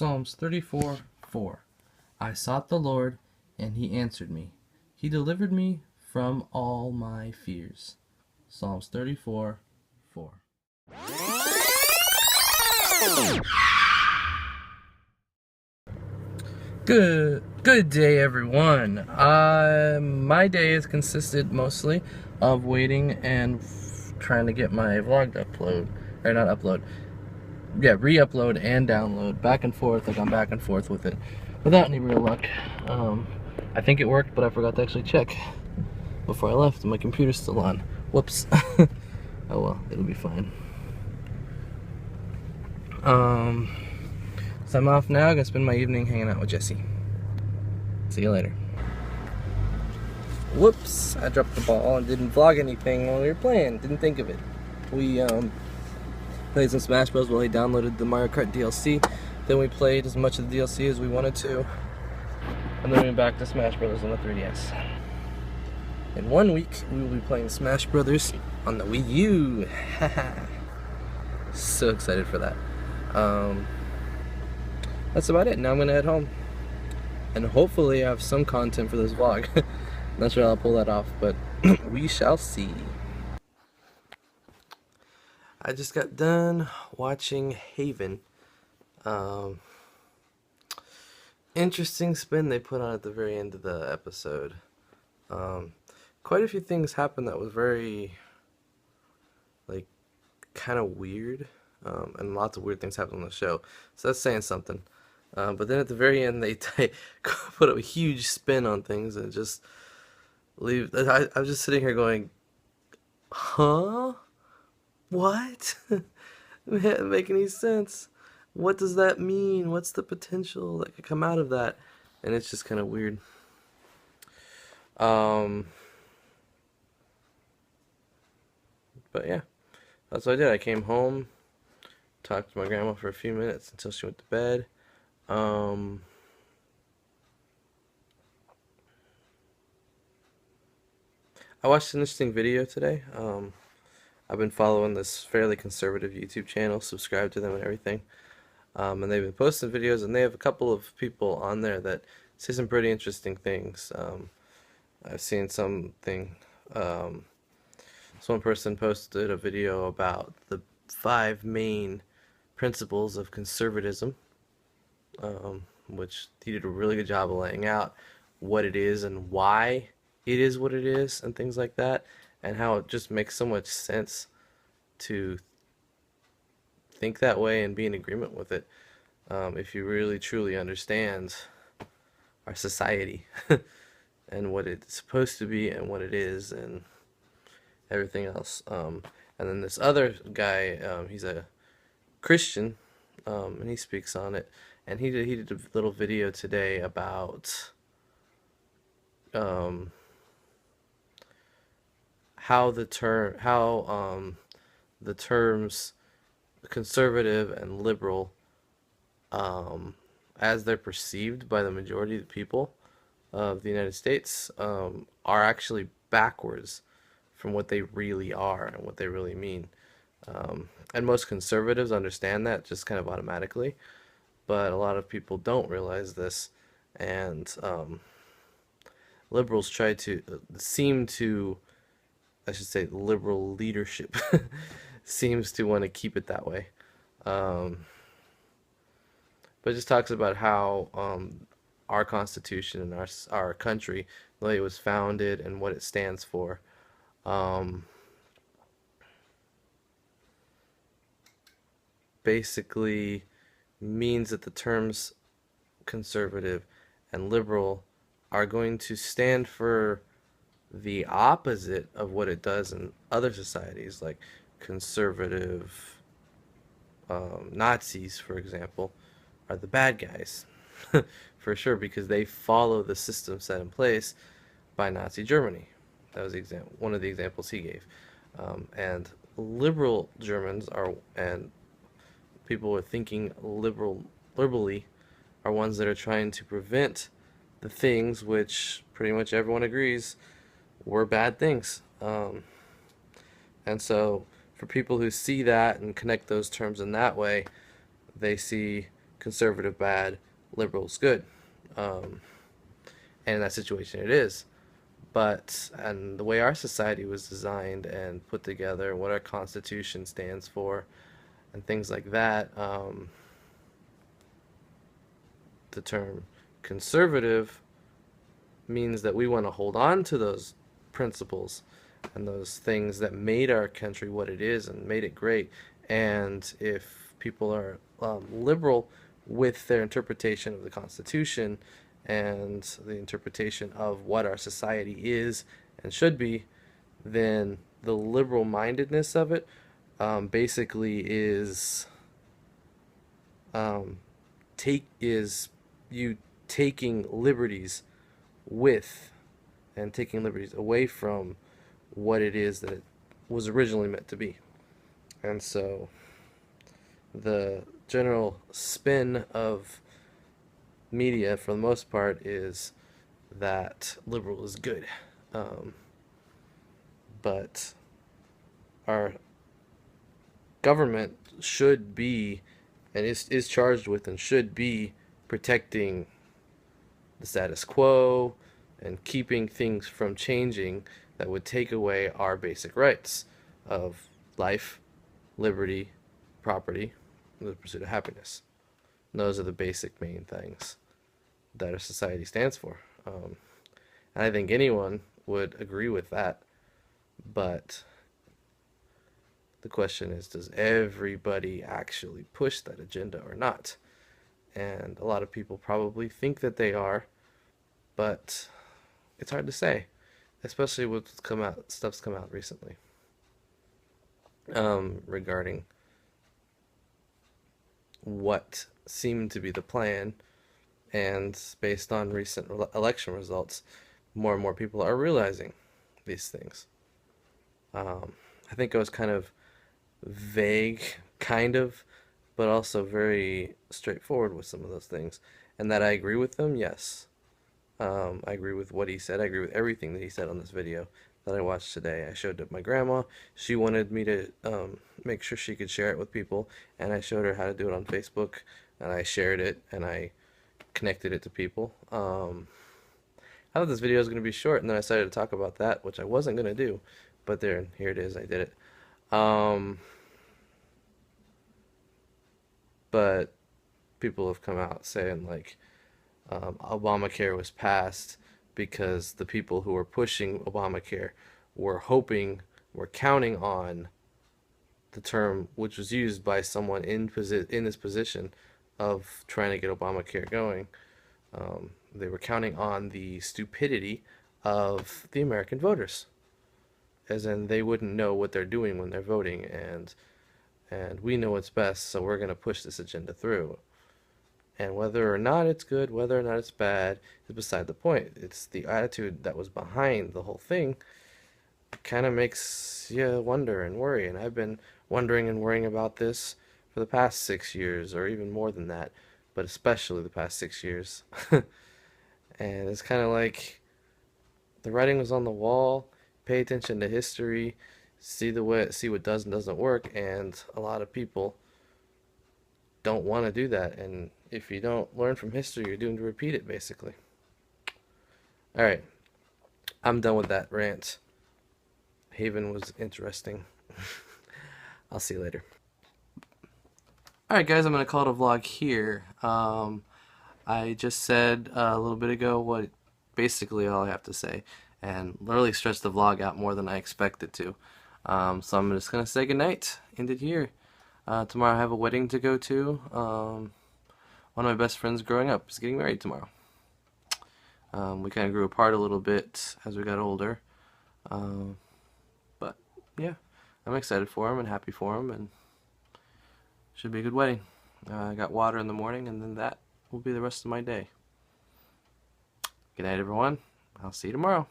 Psalms 34:4. I sought the Lord, and he answered me. He delivered me from all my fears. Psalms 34:4. Good day, everyone. My day has consisted mostly of waiting and trying to get my vlog to upload, or not upload, re-upload and download, back and forth. Like, I'm back and forth with it without any real luck. I think it worked, but I forgot to actually check before I left. My computer's still on. Whoops. Oh well, it'll be fine. So I'm off now. Gonna spend my evening hanging out with Jesse. See you later. Whoops, I dropped the ball and didn't vlog anything while we were playing. Didn't think of it. We played some Smash Bros. While he downloaded the Mario Kart DLC. Then we played as much of the DLC as we wanted to. And then we went back to Smash Bros. On the 3DS. In 1 week, we will be playing Smash Bros. On the Wii U. So excited for that. That's about it. Now I'm gonna head home. And hopefully I have some content for this vlog. Not sure I'll pull that off, but we shall see. I just got done watching Haven. Interesting spin they put on at the very end of the episode. Quite a few things happened that was very, like, kind of weird. And lots of weird things happened on the show. So that's saying something. But then at the very end, they put a huge spin on things and just leave. I was just sitting here going, huh? What? It didn't make any sense. What does that mean? What's the potential that could come out of that? And it's just kind of weird. But yeah, that's what I did. I came home, talked to my grandma for a few minutes until she went to bed. I watched an interesting video today. I've been following this fairly conservative YouTube channel, subscribed to them and everything. And they've been posting videos, and they have a couple of people on there that say some pretty interesting things. I've seen something, one person posted a video about the 5 main principles of conservatism, which he did a really good job of laying out what it is and why it is what it is and things like that, and how it just makes so much sense to think that way and be in agreement with it, if you really truly understand our society and what it's supposed to be and what it is and everything else. And then this other guy, he's a Christian, and he speaks on it, and he did a little video today about how the terms conservative and liberal, as they're perceived by the majority of the people of the United States, are actually backwards from what they really are and what they really mean. And most conservatives understand that just kind of automatically, but a lot of people don't realize this, and liberals try to I should say liberal leadership seems to want to keep it that way. But it just talks about how our Constitution and our country, the way it was founded and what it stands for, basically means that the terms conservative and liberal are going to stand for the opposite of what it does in other societies, like conservative Nazis, for example, are the bad guys. For sure, because they follow the system set in place by Nazi Germany. That was one of the examples he gave. And liberal Germans and people who are thinking liberally are ones that are trying to prevent the things which pretty much everyone agrees were bad things. And so for people who see that and connect those terms in that way, they see conservative bad, liberals good. Um, and in that situation, it is. But and the way our society was designed and put together, what our Constitution stands for, and things like that, the term conservative means that we want to hold on to those principles and those things that made our country what it is and made it great. And if people are liberal with their interpretation of the Constitution and the interpretation of what our society is and should be, then the liberal mindedness of it basically is um, take is you taking liberties with and taking liberties away from what it is that it was originally meant to be. And so the general spin of media, for the most part, is that liberal is good. Um, but our government should be, and is charged with, and should be protecting the status quo and keeping things from changing that would take away our basic rights of life, liberty, property, and the pursuit of happiness. And those are the basic main things that our society stands for. And I think anyone would agree with that. But the question is, does everybody actually push that agenda or not? And a lot of people probably think that they are, but it's hard to say, especially with stuff's come out recently regarding what seemed to be the plan, and based on recent election results, more and more people are realizing these things. I think I was kind of vague, kind of, but also very straightforward with some of those things. And that I agree with them, yes. I agree with what he said. I agree with everything that he said on this video that I watched today. I showed it to my grandma. She wanted me to make sure she could share it with people, and I showed her how to do it on Facebook, and I shared it, and I connected it to people. I thought this video was going to be short, and then I decided to talk about that, which I wasn't going to do, but here it is. I did it. But people have come out saying like Obamacare was passed because the people who were pushing Obamacare were counting on the term which was used by someone in this position of trying to get Obamacare going. They were counting on the stupidity of the American voters, as in they wouldn't know what they're doing when they're voting, and we know what's best, so we're going to push this agenda through. And whether or not it's good, whether or not it's bad, is beside the point. It's the attitude that was behind the whole thing. Kind of makes you wonder and worry. And I've been wondering and worrying about this for the past 6 years, or even more than that, but especially the past 6 years. And it's kind of like the writing was on the wall. Pay attention to history, see what does and doesn't work, and a lot of people don't want to do that. And if you don't learn from history, you're doomed to repeat it, basically. All right, I'm done with that rant. Haven was interesting. I'll see you later. All right, guys, I'm gonna call it a vlog here. I just said a little bit ago what basically all I have to say, and literally stretched the vlog out more than I expected to. So I'm just gonna say goodnight. End it here. Tomorrow I have a wedding to go to. One of my best friends growing up is getting married tomorrow. We kind of grew apart a little bit as we got older. But yeah, I'm excited for him and happy for him, and should be a good wedding. I got water in the morning, and then that will be the rest of my day. Good night, everyone. I'll see you tomorrow.